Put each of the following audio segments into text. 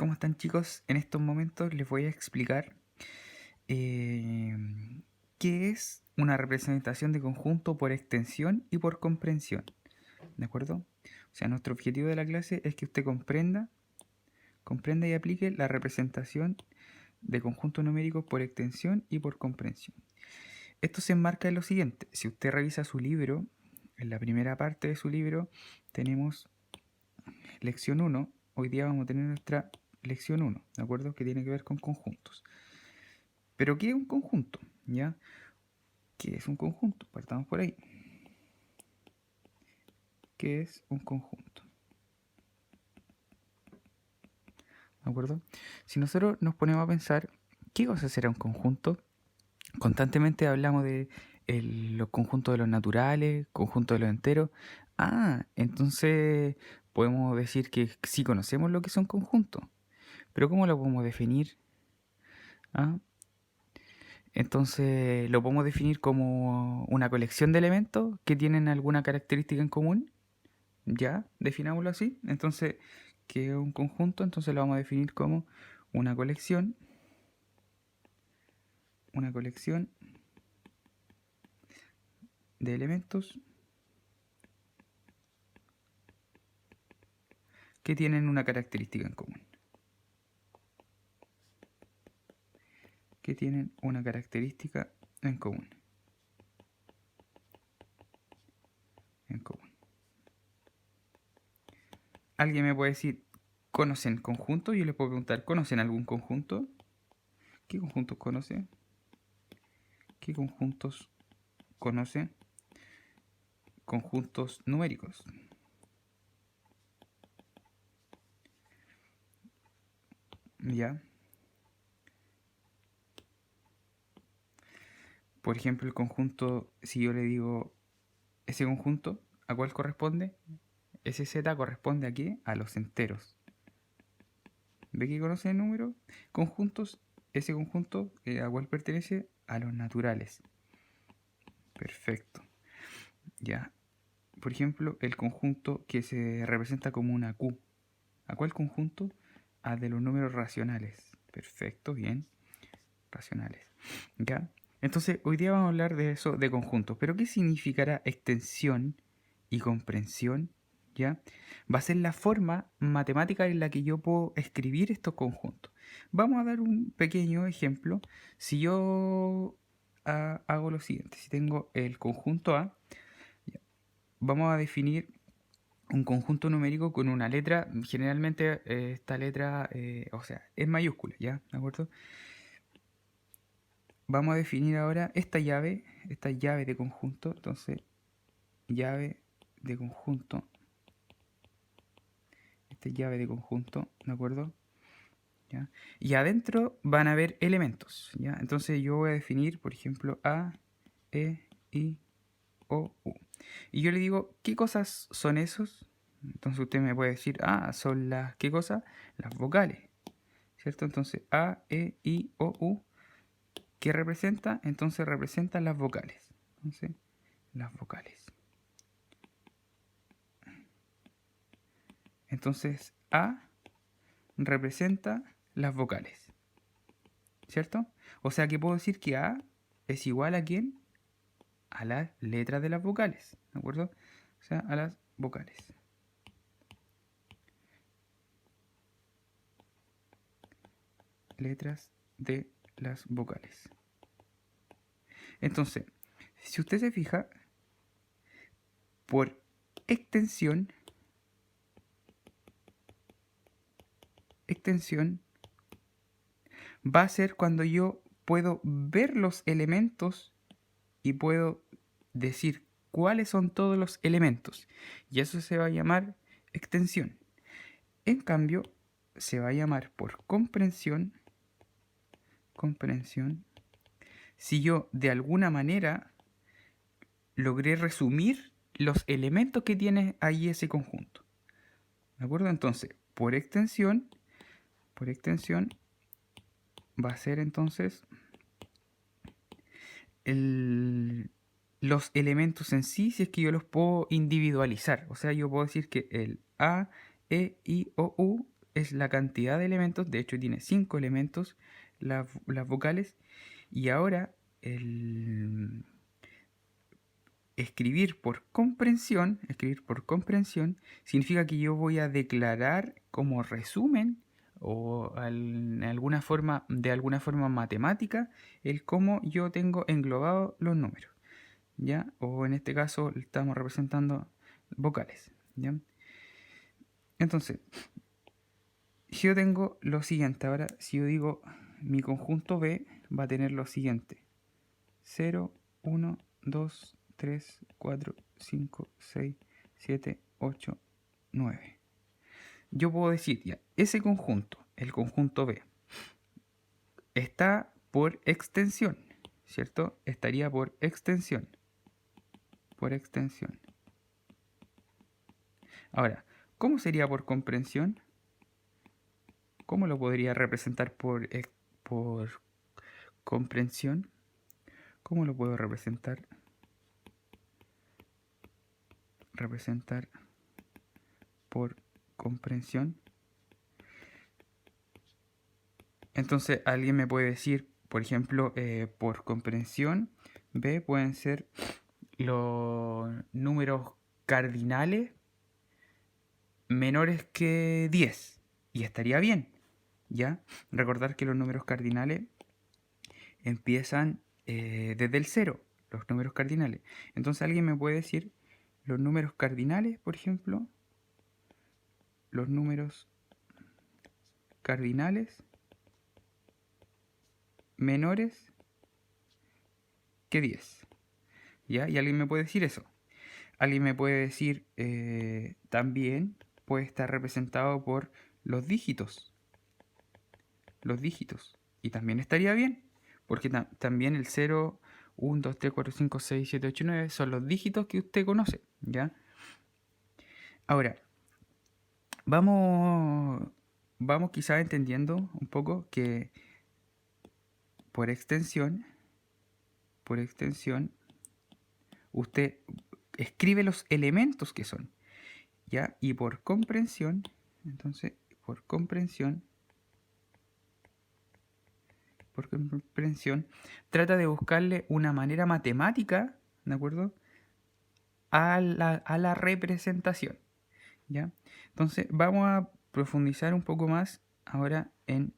¿Cómo están, chicos? En estos momentos les voy a explicar eh, qué es una representación de conjunto por extensión y por comprensión. ¿De acuerdo? O sea, nuestro objetivo de la clase es que usted comprenda y aplique la representación de conjuntos numéricos por extensión y por comprensión. Esto se enmarca en lo siguiente. Si usted revisa su libro, en la primera parte de su libro tenemos lección 1. Hoy día vamos a tener nuestra lección 1, ¿de acuerdo? Que tiene que ver con conjuntos. ¿Pero qué es un conjunto? ¿Ya? ¿Qué es un conjunto? Partamos por ahí. ¿Qué es un conjunto? ¿De acuerdo? Si nosotros nos ponemos a pensar, ¿qué cosa será un conjunto? Constantemente hablamos de los conjuntos de los naturales, conjuntos de los enteros. Entonces podemos decir que sí conocemos lo que son conjuntos. Pero ¿cómo lo podemos definir? ¿Ah? Entonces lo podemos definir como una colección de elementos que tienen alguna característica en común. Ya, definámoslo así. Entonces, ¿qué es un conjunto? Entonces lo vamos a definir como una colección de elementos que tienen una característica en común. Que tienen una característica en común. En común. ¿Alguien me puede decir, ¿conocen conjuntos? Yo les puedo preguntar, ¿conocen algún conjunto? ¿Qué conjuntos conocen? ¿Qué conjuntos conocen? Conjuntos numéricos. ¿Ya? Por ejemplo, el conjunto, si yo le digo ese conjunto, ¿a cuál corresponde? Ese z corresponde a qué? A los enteros. ¿Ve que conoce el número? Conjuntos, ese conjunto a cuál pertenece? A los naturales. Perfecto. Ya. Por ejemplo, el conjunto que se representa como una Q. ¿A cuál conjunto? A de los números racionales. Perfecto, bien. Racionales. ¿Ya? Entonces, hoy día vamos a hablar de eso, de conjuntos. Pero ¿qué significará extensión y comprensión? ¿Ya? Va a ser la forma matemática en la que yo puedo escribir estos conjuntos. Vamos a dar un pequeño ejemplo. Si yo hago lo siguiente, si tengo el conjunto A, vamos a definir un conjunto numérico con una letra, generalmente esta letra, o sea, es mayúscula, ¿ya? ¿De acuerdo? Vamos a definir ahora esta llave de conjunto. Entonces, llave de conjunto, esta llave de conjunto, ¿de acuerdo? ¿Ya? Y adentro van a haber elementos, ¿ya? Entonces yo voy a definir, por ejemplo, A, E, I, O, U. Y yo le digo, ¿qué cosas son esos? Entonces usted me puede decir, son las, ¿qué cosas? Las vocales, ¿cierto? Entonces A, E, I, O, U, ¿qué representa? Entonces representa las vocales. Entonces, las vocales. Entonces A representa las vocales, ¿cierto? O sea que puedo decir que A es igual a ¿quién? A las letras de las vocales, ¿de acuerdo? O sea, a las vocales. Letras de las vocales. Entonces, si usted se fija, por extensión, va a ser cuando yo puedo ver los elementos y puedo decir cuáles son todos los elementos. Y eso se va a llamar extensión. En cambio, se va a llamar por comprensión, si yo de alguna manera logré resumir los elementos que tiene ahí ese conjunto. ¿De acuerdo? Entonces, por extensión va a ser entonces los elementos en sí, si es que yo los puedo individualizar. O sea, yo puedo decir que el A, E, I, O, U es la cantidad de elementos, de hecho tiene 5 elementos las vocales, y ahora el escribir por comprensión significa que yo voy a declarar como resumen o de alguna forma matemática el cómo yo tengo englobado los números, ¿ya? O en este caso estamos representando vocales, ¿ya? Entonces, si yo tengo lo siguiente, ahora si yo digo mi conjunto B va a tener lo siguiente: 0, 1, 2, 3, 4, 5, 6, 7, 8, 9. Yo puedo decir, ya, ese conjunto, el conjunto B, está por extensión, ¿cierto? Estaría por extensión. Por extensión. Ahora, ¿cómo sería por comprensión? ¿Cómo lo podría representar por comprensión? ¿Cómo lo puedo representar? Representar por comprensión. Entonces alguien me puede decir, por ejemplo, por comprensión, B pueden ser los números cardinales menores que 10. Y estaría bien, ¿ya? Recordar que los números cardinales empiezan desde el 0, los números cardinales. Entonces alguien me puede decir los números cardinales, por ejemplo, los números cardinales menores que 10. ¿Ya? Y alguien me puede decir eso. Alguien me puede decir también puede estar representado por los dígitos. Los dígitos. Y también estaría bien. Porque también el 0, 1, 2, 3, 4, 5, 6, 7, 8, 9 son los dígitos que usted conoce. ¿Ya? Ahora, vamos quizás entendiendo un poco que por extensión, usted escribe los elementos que son, ¿ya? Y por comprensión, entonces, por comprensión, trata de buscarle una manera matemática, ¿de acuerdo? A la representación, ¿ya? Entonces, vamos a profundizar un poco más ahora en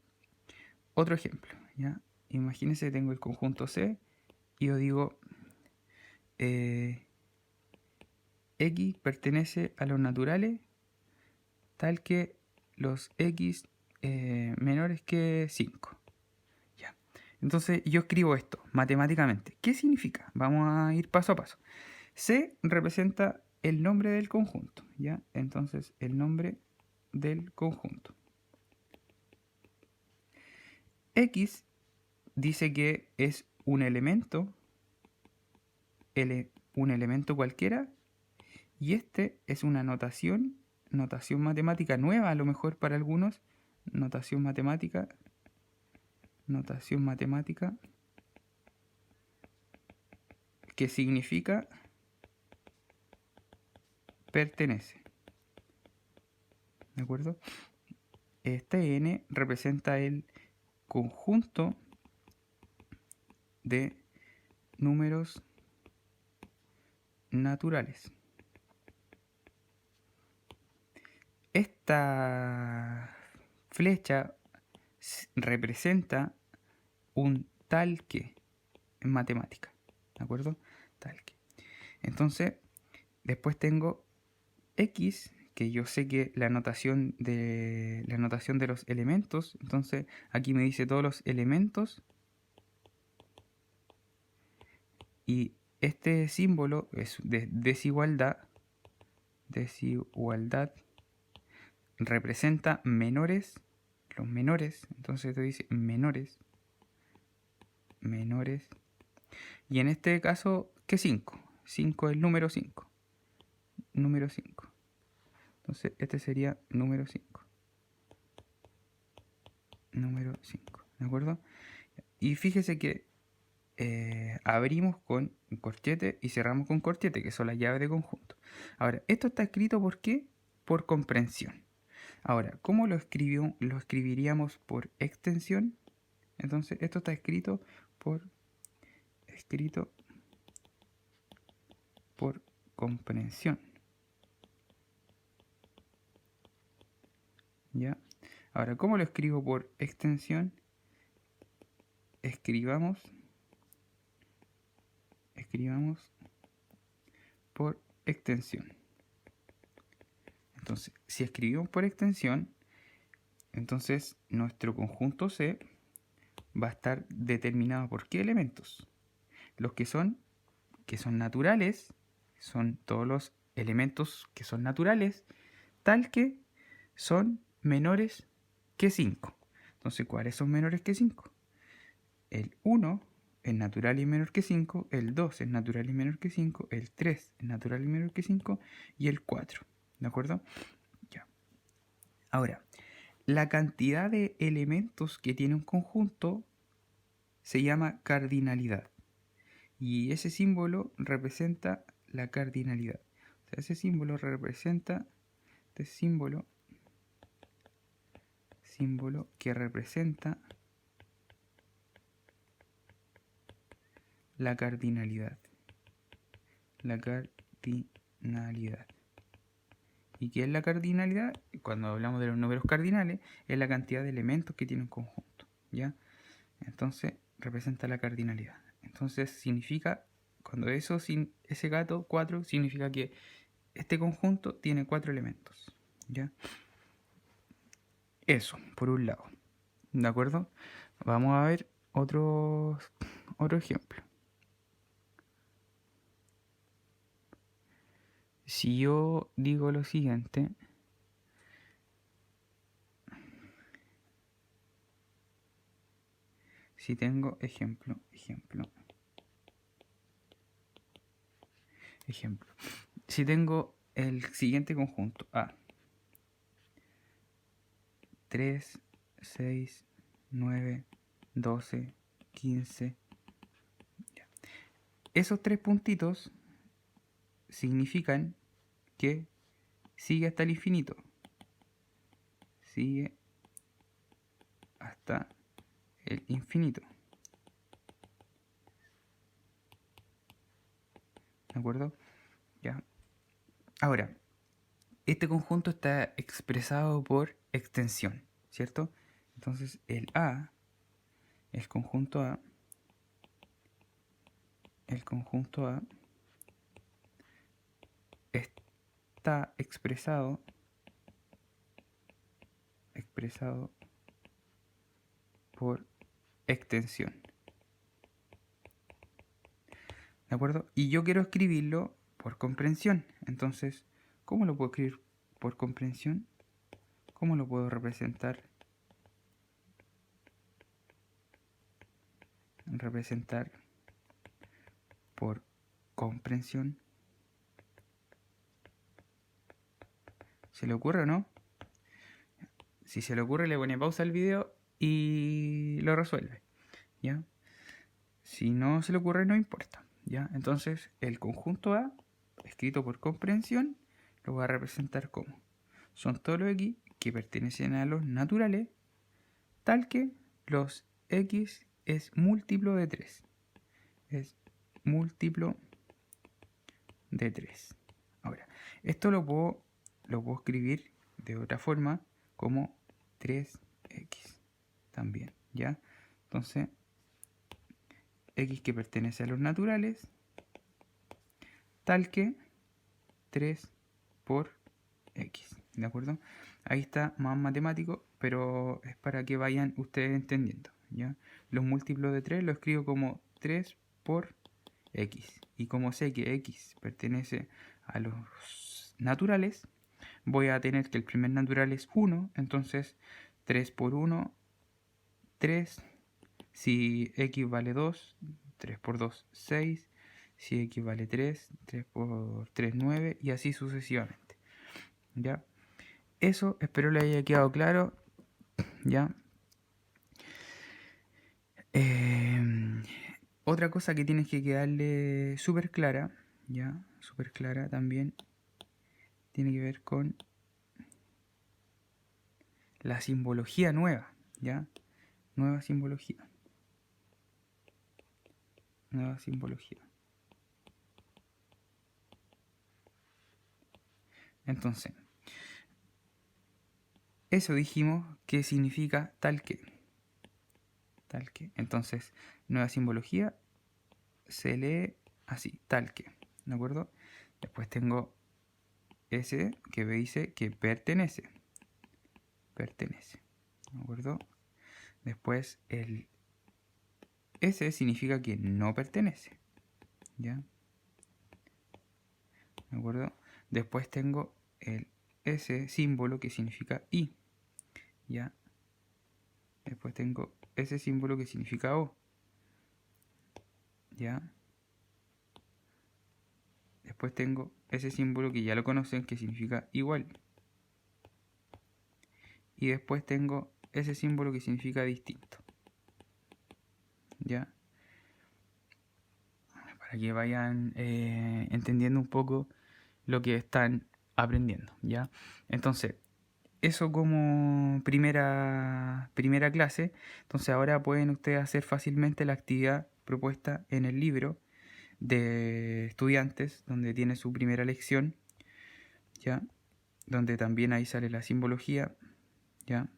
otro ejemplo, ¿ya? Imagínense que tengo el conjunto C y yo digo X pertenece a los naturales tal que los X menores que 5. Ya. Entonces yo escribo esto matemáticamente. ¿Qué significa? Vamos a ir paso a paso. C representa el nombre del conjunto, ¿ya? Entonces el nombre del conjunto. X dice que es un elemento, un elemento cualquiera, y este es una notación matemática nueva, a lo mejor para algunos, notación matemática, que significa pertenece. ¿De acuerdo? Este n representa el conjunto de números naturales. Esta flecha representa un tal que en matemática, ¿de acuerdo? Tal que. Entonces, después tengo X, que yo sé que la notación de los elementos, entonces aquí me dice todos los elementos, y este símbolo es de desigualdad representa menores, los menores, entonces te dice menores, y en este caso, ¿qué 5? 5 es el número 5, entonces este sería número 5, ¿de acuerdo? Y fíjese que abrimos con corchete y cerramos con corchete, que son las llaves de conjunto. Ahora, esto está escrito ¿por qué? Por comprensión. Ahora, ¿cómo lo escribiríamos por extensión? Entonces, esto está escrito por comprensión. ¿Ya? Ahora, ¿cómo lo escribo por extensión? Escribamos por extensión. Entonces, si escribimos por extensión, entonces nuestro conjunto C va a estar determinado por ¿qué elementos? Los que son naturales, son todos los elementos que son naturales, tal que son menores que 5. Entonces, ¿cuáles son menores que 5? El 1 es natural y menor que 5, el 2 es natural y menor que 5, el 3 es natural y menor que 5 y el 4. ¿De acuerdo? Ya. Ahora, la cantidad de elementos que tiene un conjunto se llama cardinalidad. Y ese símbolo representa la cardinalidad. O sea, ese símbolo representa, este símbolo que representa la cardinalidad. La cardinalidad. ¿Y qué es la cardinalidad? Cuando hablamos de los números cardinales, es la cantidad de elementos que tiene un conjunto, ¿ya? Entonces, representa la cardinalidad. Entonces, significa, cuando ese gato 4, significa que este conjunto tiene 4 elementos, ¿ya? Eso, por un lado. ¿De acuerdo? Vamos a ver otro ejemplo. Si yo digo lo siguiente, si tengo ejemplo. Si tengo el siguiente conjunto A, 3, 6, 9, 12, 15. Ya. Esos 3 puntitos significan que sigue hasta el infinito. Sigue hasta el infinito. ¿De acuerdo? Ya. Ahora, este conjunto está expresado por extensión, ¿cierto? Entonces el A, el conjunto A, está expresado por extensión. ¿De acuerdo? Y yo quiero escribirlo por comprensión. Entonces, ¿cómo lo puedo escribir por comprensión? ¿Cómo lo puedo representar? Representar por comprensión. ¿Se le ocurre o no? Si se le ocurre, le pone pausa al video y lo resuelve, ¿ya? Si no se le ocurre, no importa, ¿ya? Entonces, el conjunto A, escrito por comprensión, lo voy a representar como son todos los X que pertenecen a los naturales, tal que los X es múltiplo de 3. Es múltiplo de 3. Ahora, esto lo puedo escribir de otra forma como 3X también, ¿ya? Entonces, X que pertenece a los naturales, tal que 3 por X, ¿de acuerdo? Ahí está más matemático, pero es para que vayan ustedes entendiendo, ¿ya? Los múltiplos de 3 lo escribo como 3 por X. Y como sé que X pertenece a los naturales, voy a tener que el primer natural es 1, entonces 3 por 1, 3. Si X vale 2, 3 por 2, 6. Si X vale 3, 3 por 3, 9. Y así sucesivamente. ¿Ya? Eso espero le haya quedado claro. ¿Ya? Otra cosa que tienes que quedarle súper clara, ¿ya? Súper clara también, tiene que ver con la simbología nueva, ¿ya? Nueva simbología. Nueva simbología. Entonces, eso dijimos que significa tal que. Tal que. Entonces, nueva simbología se lee así, tal que. ¿De acuerdo? Después tengo ese que me dice que pertenece. Pertenece. ¿De acuerdo? Después el S significa que no pertenece. ¿Ya? ¿De acuerdo? Después tengo el S símbolo que significa I. ¿Ya? Después tengo ese símbolo que significa O. ¿Ya? Después tengo ese símbolo que ya lo conocen que significa igual. Y después tengo ese símbolo que significa distinto. ¿Ya? Para que vayan entendiendo un poco lo que están aprendiendo. ¿Ya? Entonces, eso como primera clase. Entonces ahora pueden ustedes hacer fácilmente la actividad propuesta en el libro de estudiantes, donde tiene su primera lección, ¿ya? Donde también ahí sale la simbología, ¿ya?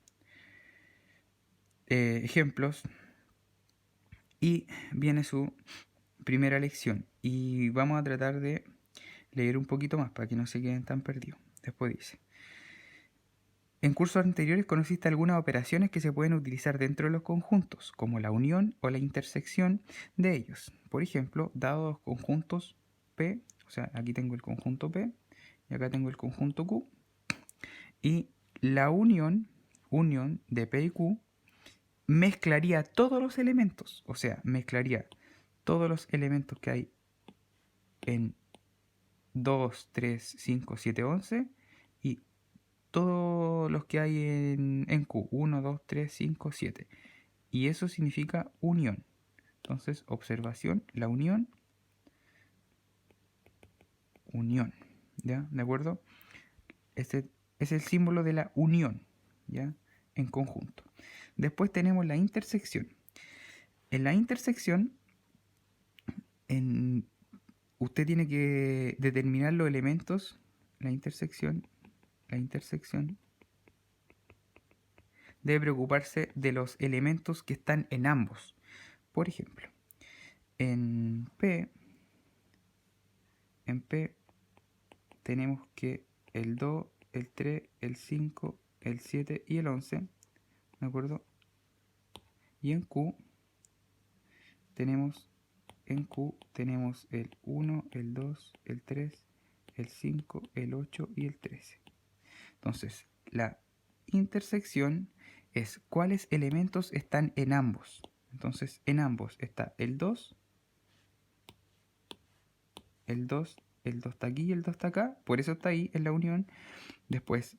Ejemplos, y viene su primera lección. Y vamos a tratar de leer un poquito más para que no se queden tan perdidos. Después dice: en cursos anteriores conociste algunas operaciones que se pueden utilizar dentro de los conjuntos, como la unión o la intersección de ellos. Por ejemplo, dados dos conjuntos P, o sea, aquí tengo el conjunto P y acá tengo el conjunto Q, y la unión de P y Q mezclaría todos los elementos, o sea, mezclaría todos los elementos que hay en 2, 3, 5, 7, 11 y todos los que hay en Q, 1, 2, 3, 5, 7. Y eso significa unión. Entonces, observación, la unión, ¿ya? ¿De acuerdo? Este es el símbolo de la unión, ¿ya? En conjunto. Después tenemos la intersección. En la intersección, usted tiene que determinar los elementos. La intersección debe preocuparse de los elementos que están en ambos. Por ejemplo, en P tenemos que el 2, el 3, el 5, el 7 y el 11, ¿de acuerdo? Y en Q tenemos el 1, el 2, el 3, el 5, el 8 y el 13. Entonces, la intersección es cuáles elementos están en ambos. Entonces, en ambos está el 2 está aquí y el 2 está acá, por eso está ahí en la unión. Después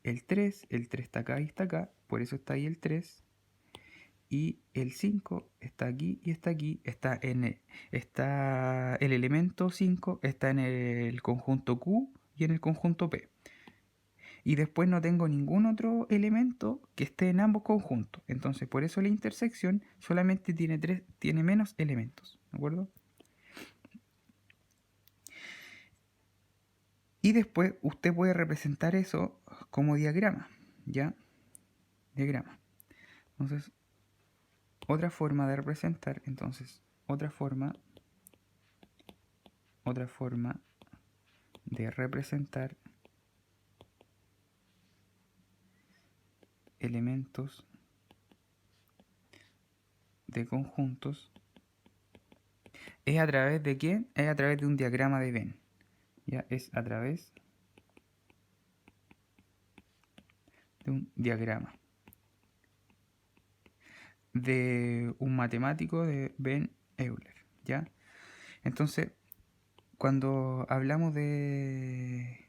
el 3 está acá y está acá, por eso está ahí el 3. Y el 5 está aquí y está aquí, está el elemento 5 está en el conjunto Q y en el conjunto P. Y después no tengo ningún otro elemento que esté en ambos conjuntos. Entonces, por eso la intersección solamente tiene menos elementos, ¿de acuerdo? Y después usted puede representar eso como diagrama, ¿ya? Diagrama. Entonces, otra forma de representar, otra forma de representar elementos de conjuntos es a través de ¿qué? Es a través de un diagrama de Venn. Ya es a través de un diagrama de un matemático de Ben Euler, ¿ya? Entonces, cuando hablamos de...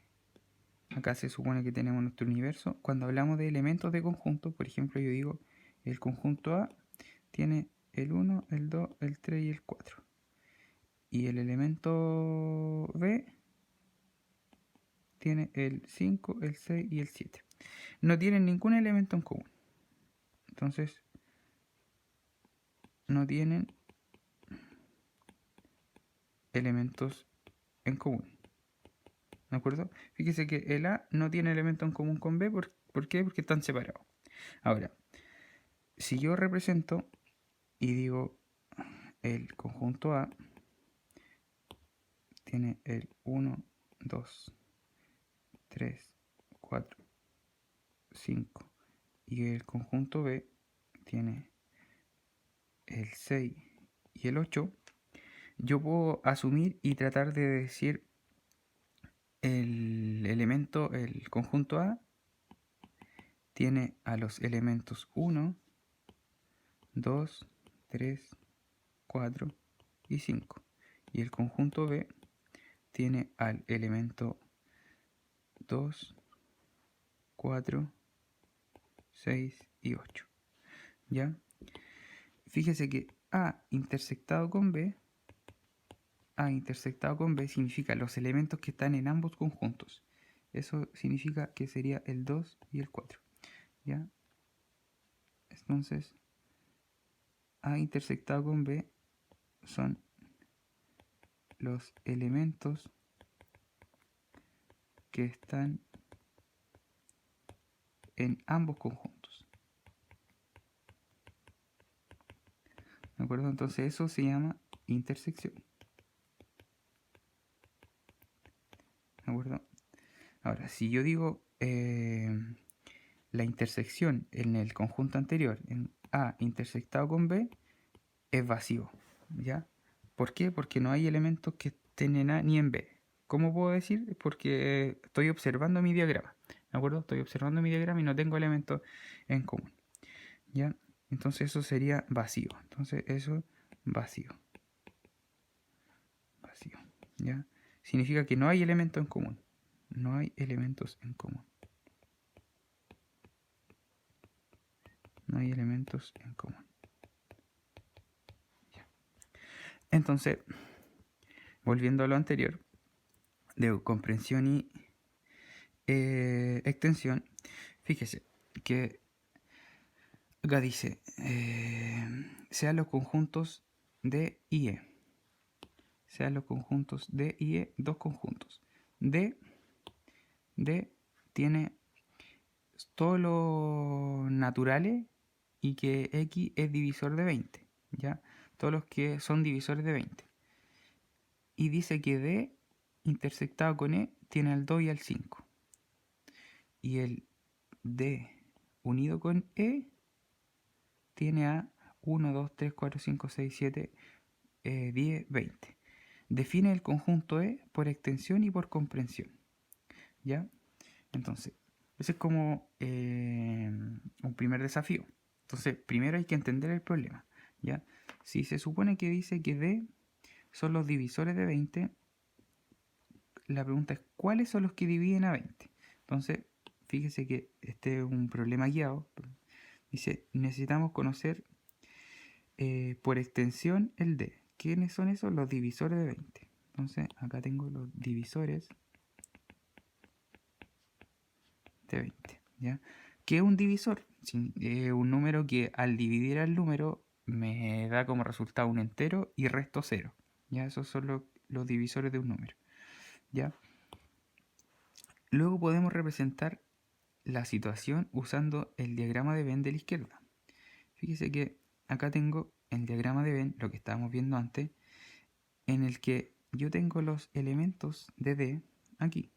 Acá se supone que tenemos nuestro universo. Cuando hablamos de elementos de conjunto, por ejemplo, yo digo, el conjunto A tiene el 1, el 2, el 3 y el 4. Y el elemento B tiene el 5, el 6 y el 7. no tienen ningún elemento en común. Entonces, no tienen elementos en común. ¿De acuerdo? Fíjese que el A no tiene elemento en común con B. ¿Por qué? Porque están separados. Ahora, si yo represento y digo el conjunto A tiene el 1, 2, 3, 4, 5 y el conjunto B tiene el 6 y el 8, yo puedo asumir y tratar de decir el conjunto A tiene a los elementos 1, 2, 3, 4 y 5. Y el conjunto B tiene al elemento 2, 4, 6 y 8. ¿Ya? Fíjese que A intersectado con B significa los elementos que están en ambos conjuntos. Eso significa que sería el 2 y el 4. ¿Ya? Entonces, A intersectado con B son los elementos que están en ambos conjuntos. ¿De acuerdo? Entonces eso se llama intersección. ¿De acuerdo? Ahora, si yo digo la intersección en el conjunto anterior, en A intersectado con B, es vacío. ¿Ya? ¿Por qué? Porque no hay elementos que estén en A ni en B. ¿Cómo puedo decir? Porque estoy observando mi diagrama. ¿De acuerdo? Estoy observando mi diagrama y no tengo elementos en común. ¿Ya? Entonces eso sería vacío. Entonces eso, vacío. Vacío. ¿Ya? Significa que no hay elementos en común. No hay elementos en común. No hay elementos en común. ¿Ya? Entonces, volviendo a lo anterior, de comprensión y extensión, fíjese que acá dice, sean los conjuntos D y E. Sean los conjuntos D y E, dos conjuntos. D tiene todos los naturales y que X es divisor de 20. ¿Ya? Todos los que son divisores de 20. Y dice que D intersectado con E tiene al 2 y al 5. Y el D unido con E tiene a 1, 2, 3, 4, 5, 6, 7, 10, 20. Define el conjunto E por extensión y por comprensión. ¿Ya? Entonces, ese es como un primer desafío. Entonces, primero hay que entender el problema. ¿Ya? Si se supone que dice que D son los divisores de 20, la pregunta es ¿cuáles son los que dividen a 20? Entonces, fíjese que este es un problema guiado. Dice, necesitamos conocer por extensión el D. ¿Quiénes son esos? Los divisores de 20. Entonces, acá tengo los divisores de 20. ¿Ya? ¿Qué es un divisor? Un número que al dividir al número me da como resultado un entero y resto 0. ¿Ya? Esos son los divisores de un número. ¿Ya? Luego podemos representar la situación usando el diagrama de Venn de la izquierda. Fíjese que acá tengo el diagrama de Venn, lo que estábamos viendo antes, en el que yo tengo los elementos de D aquí,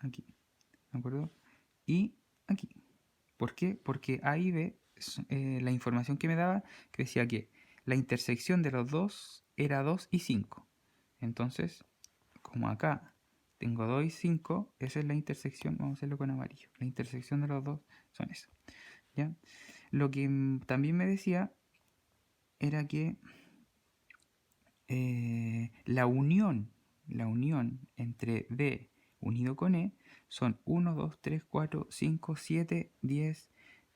¿de acuerdo? Y aquí. ¿Por qué? Porque A y B, la información que me daba, que decía que la intersección de los dos era 2 y 5. Entonces, como acá tengo 2 y 5, esa es la intersección, vamos a hacerlo con amarillo. La intersección de los dos son eso. ¿Ya? Lo que también me decía era que la unión entre D unido con E son 1, 2, 3, 4, 5, 7, 10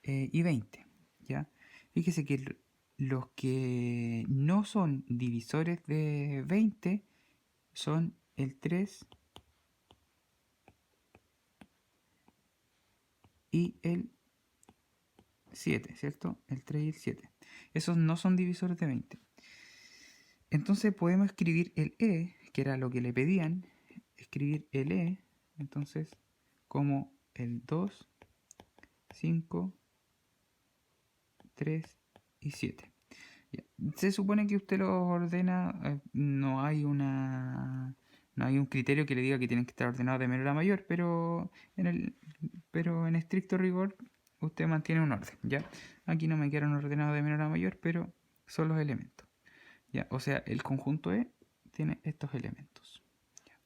y 20. ¿Ya? Fíjese que los que no son divisores de 20 son el 3 y el 7, ¿cierto? El 3 y el 7. Esos no son divisores de 20. Entonces podemos escribir el E, que era lo que le pedían, escribir el E, entonces, como el 2, 5, 3 y 7. Ya. Se supone que usted lo ordena, no hay un criterio que le diga que tienen que estar ordenados de menor a mayor, pero en estricto rigor usted mantiene un orden, ¿ya? Aquí no me quedaron ordenados de menor a mayor, pero son los elementos, ¿ya? O sea, el conjunto E tiene estos elementos, ¿ya?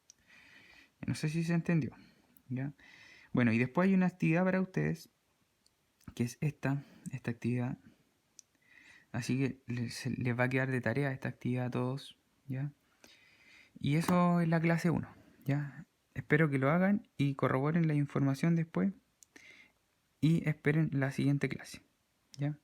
No sé si se entendió, ¿ya? Bueno, y después hay una actividad para ustedes, que es esta actividad. Así que les va a quedar de tarea esta actividad a todos, ¿ya? Y eso es la clase 1, ¿ya? Espero que lo hagan y corroboren la información después y esperen la siguiente clase, ¿ya?